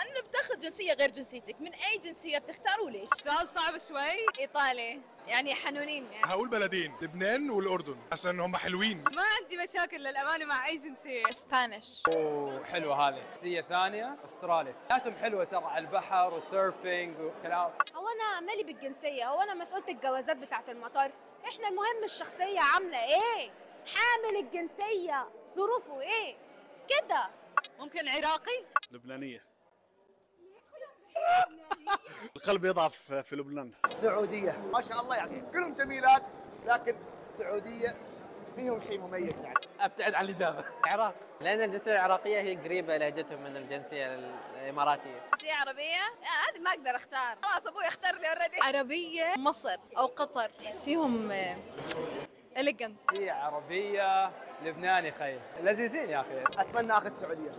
انه بتاخذ جنسيه غير جنسيتك، من اي جنسيه بتختار وليش؟ سؤال صعب شوي. ايطالي، يعني حنونين يعني. هقول بلدين، لبنان والاردن، عشان هم حلوين. ما عندي مشاكل للامانه مع اي جنسيه. اسبانيش. حلوه هذه. جنسيه ثانيه استراليا، حياتهم حلوه ترى، على البحر وسيرفينج وكلام. هو انا مالي بالجنسيه، هو انا مسؤوله الجوازات بتاعه المطار. احنا المهم الشخصيه عامله ايه، حامل الجنسيه ظروفه ايه كده. ممكن عراقي. لبنانية. القلب يضعف في لبنان. السعودية ما شاء الله يعني كلهم جميلات، لكن السعودية فيهم شيء مميز يعني. ابتعد عن الاجابه. العراق، لان الجنسيه العراقيه هي قريبه لهجتهم من الجنسيه الاماراتيه. جنسيه عربيه؟ هذه ما اقدر اختار، خلاص ابوي اختار لي اوريدي. عربية مصر أو قطر، تحسيهم إليجنت. جنسيه عربيه لبناني خير، لذيذين يا اخي. اتمنى اخذ سعودية.